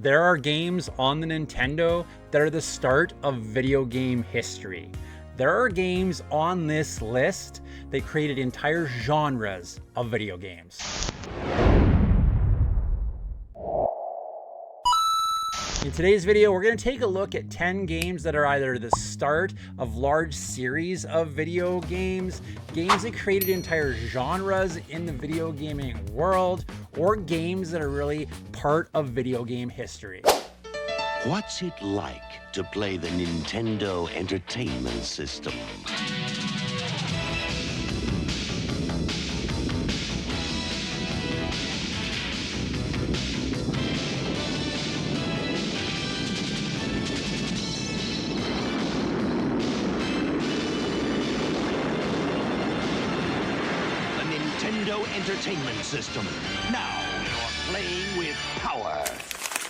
There are games on the Nintendo that are the start of video game history. There are games on this list that created entire genres of video games. In today's video, we're going to take a look at 10 games that are either the start of large series of video games, games that created entire genres in the video gaming world, or games that are really part of video game history. What's it like to play the Nintendo Entertainment System? Nintendo Entertainment System. Now you're playing with power.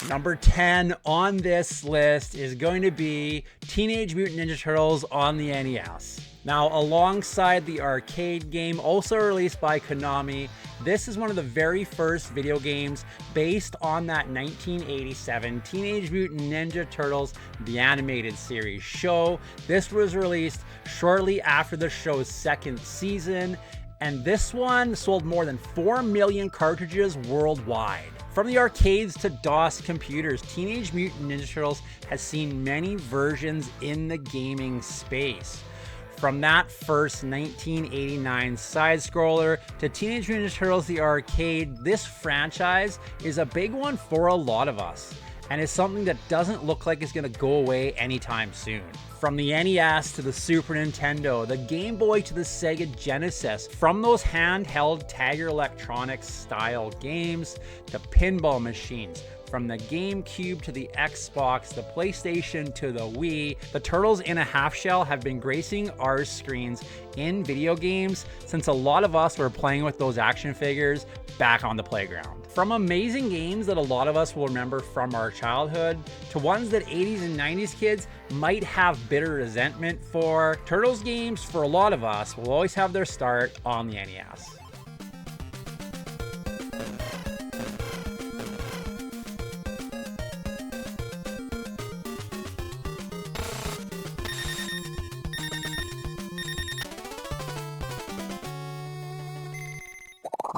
Number 10 on this list is going to be Teenage Mutant Ninja Turtles on the NES. Now, alongside the arcade game, also released by Konami, this is one of the very first video games based on that 1987 Teenage Mutant Ninja Turtles, the animated series show. This was released shortly after the show's second season, and this one sold more than 4 million cartridges worldwide. From the arcades to DOS computers, Teenage Mutant Ninja Turtles has seen many versions in the gaming space. From that first 1989 side-scroller to Teenage Mutant Ninja Turtles the arcade, this franchise is a big one for a lot of us, and is something that doesn't look like it's going to go away anytime soon. From the NES to the Super Nintendo, the Game Boy to the Sega Genesis, from those handheld Tiger Electronics style games to pinball machines, from the GameCube to the Xbox, the PlayStation to the Wii, the Turtles in a Half Shell have been gracing our screens in video games since a lot of us were playing with those action figures back on the playground. From amazing games that a lot of us will remember from our childhood, to ones that 80s and 90s kids might have bitter resentment for, Turtles games for a lot of us will always have their start on the NES.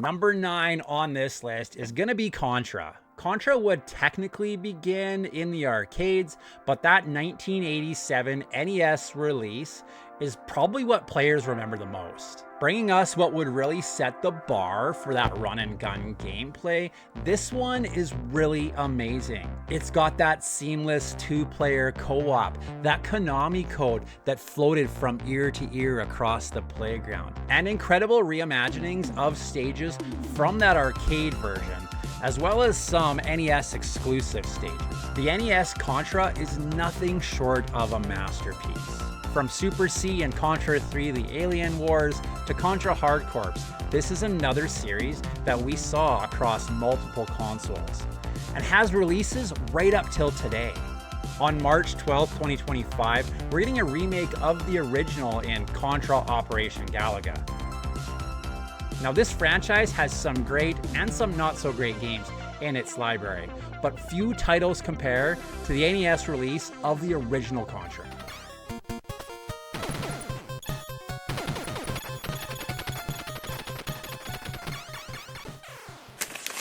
Number 9 on this list is going to be Contra. Contra would technically begin in the arcades, but that 1987 NES release is probably what players remember the most. Bringing us what would really set the bar for that run and gun gameplay, this one is really amazing. It's got that seamless 2-player co-op, that Konami code that floated from ear to ear across the playground, and incredible reimaginings of stages from that arcade version, as well as some NES exclusive stages. The NES Contra is nothing short of a masterpiece. From Super C and Contra 3 The Alien Wars to Contra Hard Corps, this is another series that we saw across multiple consoles and has releases right up till today. On March 12, 2025, we're getting a remake of the original in Contra Operation Galaga. Now, this franchise has some great and some not so great games in its library, but few titles compare to the NES release of the original Contra.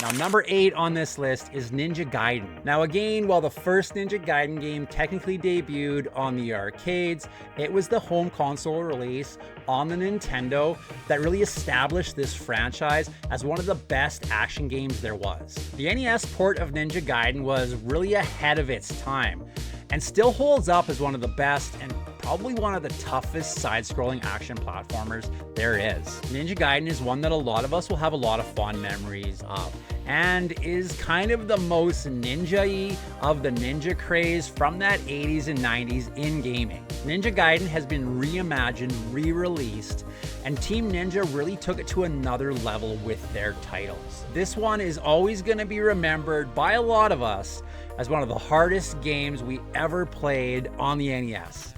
Now, number 8 on this list is Ninja Gaiden. Now again, while the first Ninja Gaiden game technically debuted on the arcades, it was the home console release on the Nintendo that really established this franchise as one of the best action games there was. The NES port of Ninja Gaiden was really ahead of its time, and still holds up as one of the best and probably one of the toughest side-scrolling action platformers there is. Ninja Gaiden is one that a lot of us will have a lot of fond memories of, and is kind of the most ninja-y of the ninja craze from that 80s and 90s in gaming. Ninja Gaiden has been reimagined, re-released, and Team Ninja really took it to another level with their titles. This one is always going to be remembered by a lot of us as one of the hardest games we ever played on the NES.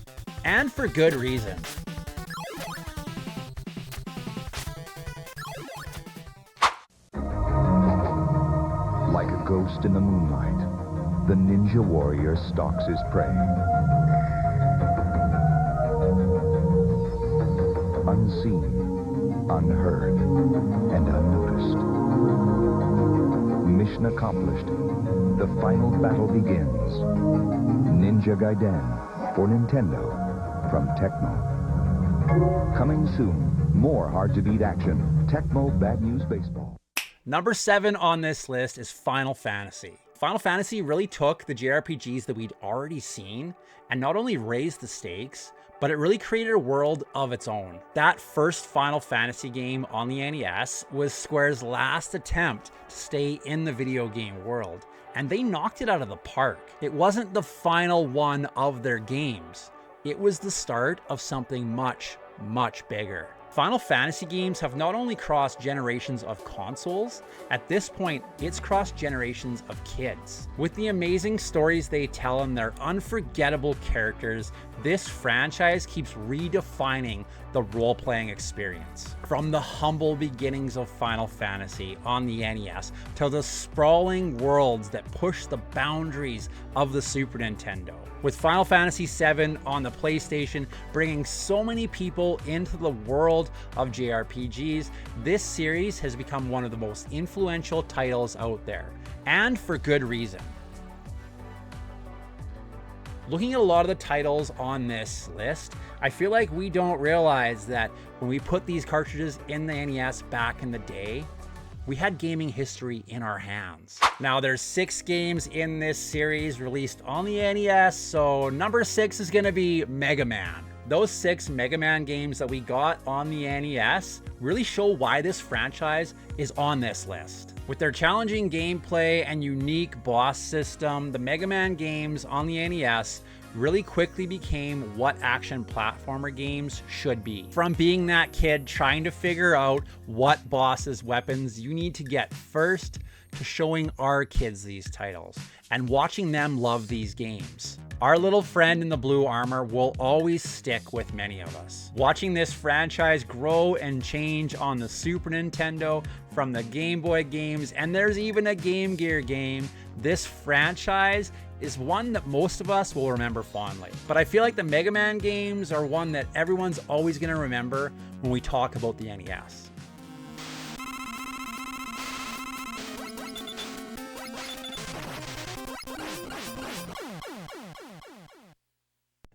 And for good reason. Like a ghost in the moonlight, the ninja warrior stalks his prey. Unseen, unheard, and unnoticed. Mission accomplished. The final battle begins. Ninja Gaiden for Nintendo from Tecmo. Coming soon, more hard-to-beat action. Tecmo Bad News Baseball. Number 7 on this list is Final Fantasy. Final Fantasy really took the JRPGs that we'd already seen and not only raised the stakes, but it really created a world of its own. That first Final Fantasy game on the NES was Square's last attempt to stay in the video game world, and they knocked it out of the park. It wasn't the final one of their games. It was the start of something much, much bigger. Final Fantasy games have not only crossed generations of consoles, at this point, it's crossed generations of kids. With the amazing stories they tell and their unforgettable characters, this franchise keeps redefining the role-playing experience. From the humble beginnings of Final Fantasy on the NES to the sprawling worlds that push the boundaries of the Super Nintendo. With Final Fantasy VII on the PlayStation bringing so many people into the world of JRPGs, this series has become one of the most influential titles out there, and for good reason. Looking at a lot of the titles on this list, I feel like we don't realize that when we put these cartridges in the NES back in the day, we had gaming history in our hands. Now there's 6 games in this series released on the NES, so number 6 is gonna be Mega Man. Those 6 Mega Man games that we got on the NES really show why this franchise is on this list. With their challenging gameplay and unique boss system, the Mega Man games on the NES really quickly became what action platformer games should be. From being that kid trying to figure out what bosses' weapons you need to get first, to showing our kids these titles and watching them love these games. Our little friend in the blue armor will always stick with many of us. Watching this franchise grow and change on the Super Nintendo, from the Game Boy games, and there's even a Game Gear game, this franchise is one that most of us will remember fondly. But I feel like the Mega Man games are one that everyone's always gonna remember when we talk about the NES.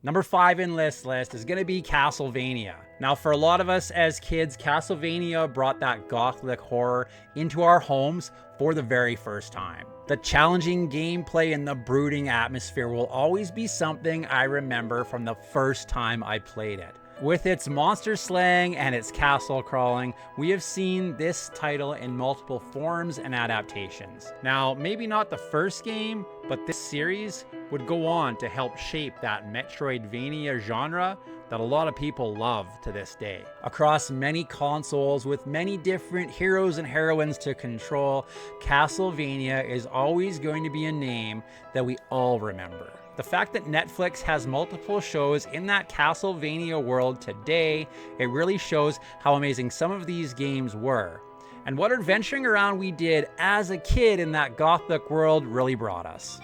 Number 5 in this list is gonna be Castlevania. Now, for a lot of us as kids, Castlevania brought that gothic horror into our homes for the very first time. The challenging gameplay and the brooding atmosphere will always be something I remember from the first time I played it. With its monster slaying and its castle crawling, we have seen this title in multiple forms and adaptations. Now, maybe not the first game, but this series would go on to help shape that Metroidvania genre that a lot of people love to this day. Across many consoles with many different heroes and heroines to control, Castlevania is always going to be a name that we all remember. The fact that Netflix has multiple shows in that Castlevania world today, it really shows how amazing some of these games were, and what adventuring around we did as a kid in that gothic world really brought us.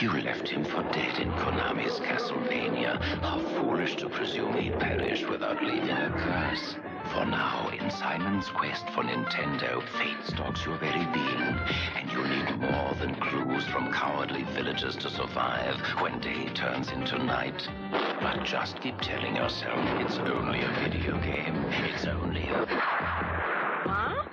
You left him for dead in Konami's Castlevania. How foolish to presume he perished without leaving a curse. For now, in Simon's quest for Nintendo, fate stalks your very being, and you need more than clues from cowardly villagers to survive when day turns into night. But just keep telling yourself it's only a video game. It's only a... Huh?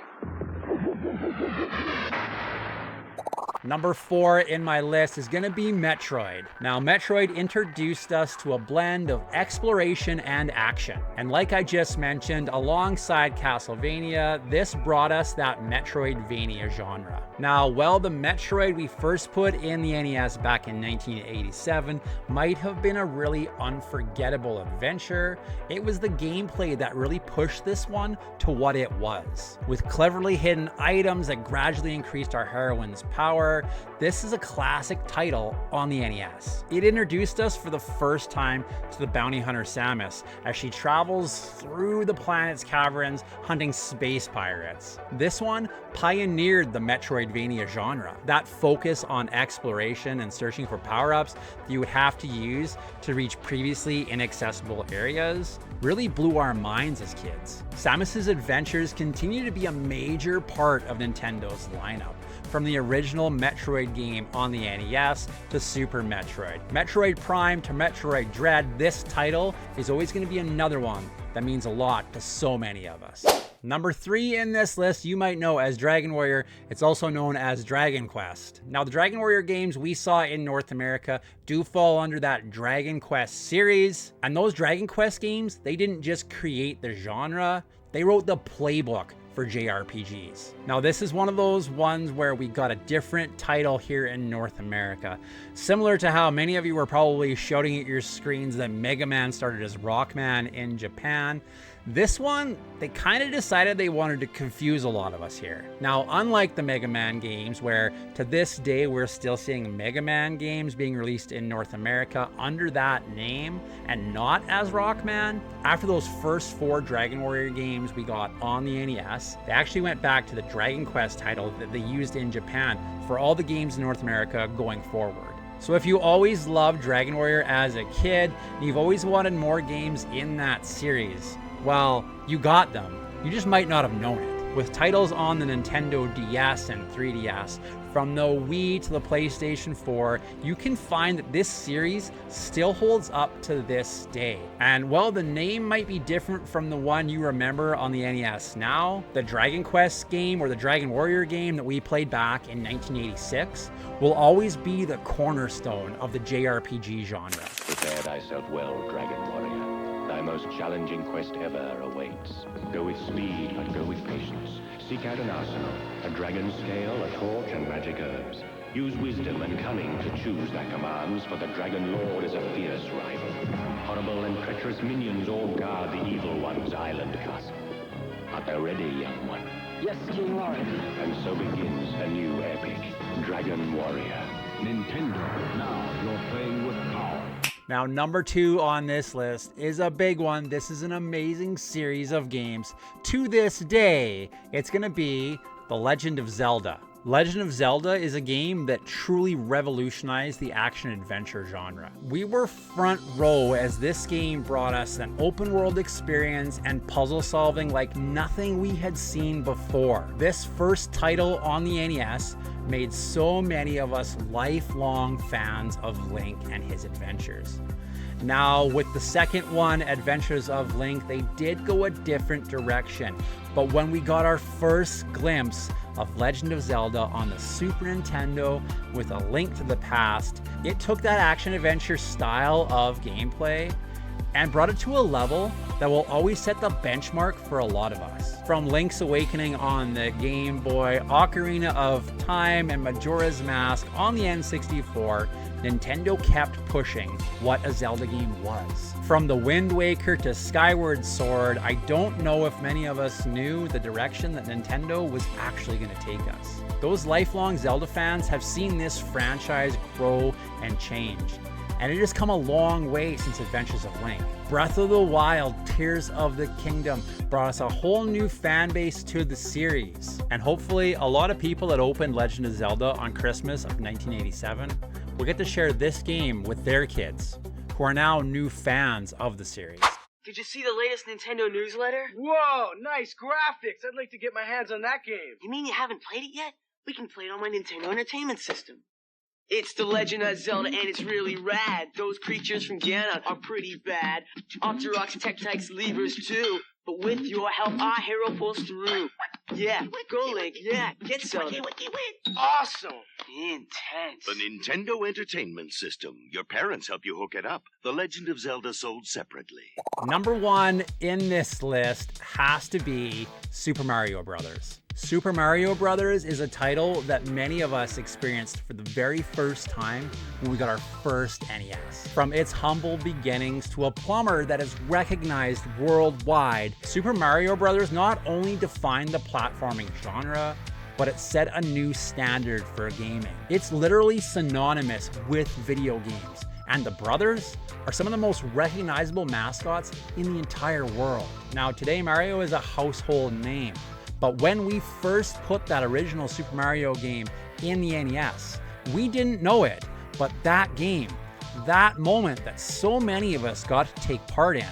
Number 4 in my list is gonna be Metroid. Now, Metroid introduced us to a blend of exploration and action. And like I just mentioned, alongside Castlevania, this brought us that Metroidvania genre. Now, while the Metroid we first put in the NES back in 1987 might have been a really unforgettable adventure, it was the gameplay that really pushed this one to what it was. With cleverly hidden items that gradually increased our heroine's power, 64, this is a classic title on the NES. It introduced us for the first time to the bounty hunter Samus as she travels through the planet's caverns hunting space pirates. This one pioneered the Metroidvania genre. That focus on exploration and searching for power-ups that you would have to use to reach previously inaccessible areas really blew our minds as kids. Samus's adventures continue to be a major part of Nintendo's lineup, from the original Metroid game on the NES to Super Metroid. Metroid Prime to Metroid Dread, this title is always going to be another one that means a lot to so many of us. Number 3 in this list you might know as Dragon Warrior. It's also known as Dragon Quest. Now, the Dragon Warrior games we saw in North America do fall under that Dragon Quest series. And those Dragon Quest games, they didn't just create the genre, they wrote the playbook for JRPGs. Now, this is one of those ones where we got a different title here in North America. Similar to how many of you were probably shouting at your screens that Mega Man started as Rockman in Japan. This one, they kind of decided they wanted to confuse a lot of us here. Now, unlike the Mega Man games, where to this day we're still seeing Mega Man games being released in North America under that name and not as Rockman, after those first 4 Dragon Warrior games we got on the NES, they actually went back to the Dragon Quest title that they used in Japan for all the games in North America going forward. So if you always loved Dragon Warrior as a kid, and you've always wanted more games in that series, well, you got them. You just might not have known it. With titles on the Nintendo DS and 3DS, from the Wii to the PlayStation 4, you can find that this series still holds up to this day. And while the name might be different from the one you remember on the NES now, the Dragon Quest game or the Dragon Warrior game that we played back in 1986 will always be the cornerstone of the JRPG genre. Prepare thyself well, Dragon Warrior. Thy most challenging quest ever awaits. Go with speed, but go with patience. Seek out an arsenal, a dragon scale, a torch, and magic herbs. Use wisdom and cunning to choose thy commands, for the Dragon Lord is a fierce rival. Horrible and treacherous minions all guard the evil one's island castle. Art thou ready, young one? Yes, King Warrior. And so begins a new epic, Dragon Warrior. Nintendo, now you're playing with power. Now, number 2 on this list is a big one. This is an amazing series of games. To this day, it's going to be The Legend of Zelda. Legend of Zelda is a game that truly revolutionized the action-adventure genre. We were front row as this game brought us an open-world experience and puzzle solving like nothing we had seen before. This first title on the NES made so many of us lifelong fans of Link and his adventures. Now, with the second one, Adventures of Link, they did go a different direction. But when we got our first glimpse of Legend of Zelda on the Super Nintendo with A Link to the Past, it took that action-adventure style of gameplay and brought it to a level that will always set the benchmark for a lot of us. From Link's Awakening on the Game Boy, Ocarina of Time, and Majora's Mask on the N64, Nintendo kept pushing what a Zelda game was. From the Wind Waker to Skyward Sword, I don't know if many of us knew the direction that Nintendo was actually going to take us. Those lifelong Zelda fans have seen this franchise grow and change, and it has come a long way since Adventures of Link. Breath of the Wild, Tears of the Kingdom brought us a whole new fan base to the series. And hopefully a lot of people that opened Legend of Zelda on Christmas of 1987 will get to share this game with their kids, who are now new fans of the series. Did you see the latest Nintendo newsletter? Whoa, nice graphics. I'd like to get my hands on that game. You mean you haven't played it yet? We can play it on my Nintendo Entertainment System. It's The Legend of Zelda, and it's really rad. Those creatures from Ganon are pretty bad. Octorok's Tektites levers, too. But with your help, our hero pulls through. Yeah, go Link, yeah, get Zelda. Awesome. Intense. The Nintendo Entertainment System. Your parents help you hook it up. The Legend of Zelda sold separately. Number 1 in this list has to be Super Mario Brothers. Super Mario Brothers is a title that many of us experienced for the very first time when we got our first NES. From its humble beginnings to a plumber that is recognized worldwide, Super Mario Brothers not only defined the platforming genre, but it set a new standard for gaming. It's literally synonymous with video games, and the brothers are some of the most recognizable mascots in the entire world. Now, today Mario is a household name, but when we first put that original Super Mario game in the NES, we didn't know it, but that game, that moment that so many of us got to take part in,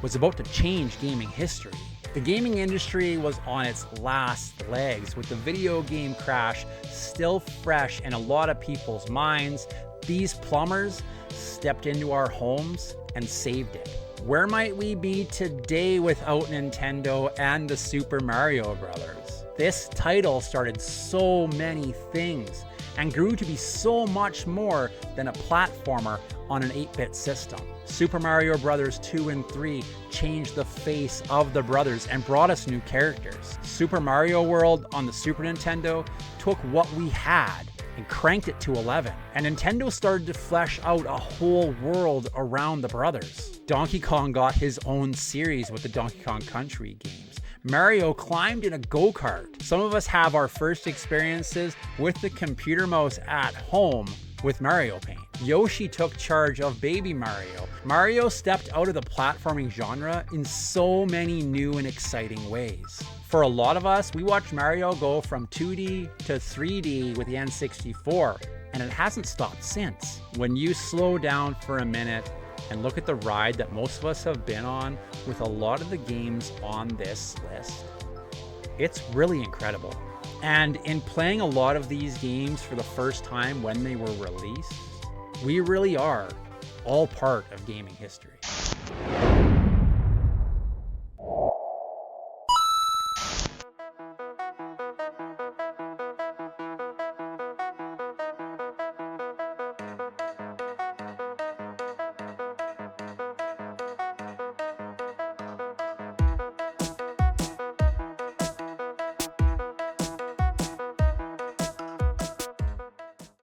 was about to change gaming history. The gaming industry was on its last legs, with the video game crash still fresh in a lot of people's minds. These plumbers stepped into our homes and saved it. Where might we be today without Nintendo and the Super Mario Brothers? This title started so many things and grew to be so much more than a platformer on an 8-bit system. Super Mario Bros. 2 and 3 changed the face of the brothers and brought us new characters. Super Mario World on the Super Nintendo took what we had and cranked it to 11. And Nintendo started to flesh out a whole world around the brothers. Donkey Kong got his own series with the Donkey Kong Country games. Mario climbed in a go-kart. Some of us have our first experiences with the computer mouse at home with Mario Paint. Yoshi took charge of Baby Mario. Mario stepped out of the platforming genre in so many new and exciting ways. For a lot of us, we watched Mario go from 2D to 3D with the N64, and it hasn't stopped since. When you slow down for a minute and look at the ride that most of us have been on with a lot of the games on this list, it's really incredible. And in playing a lot of these games for the first time when they were released, we really are all part of gaming history.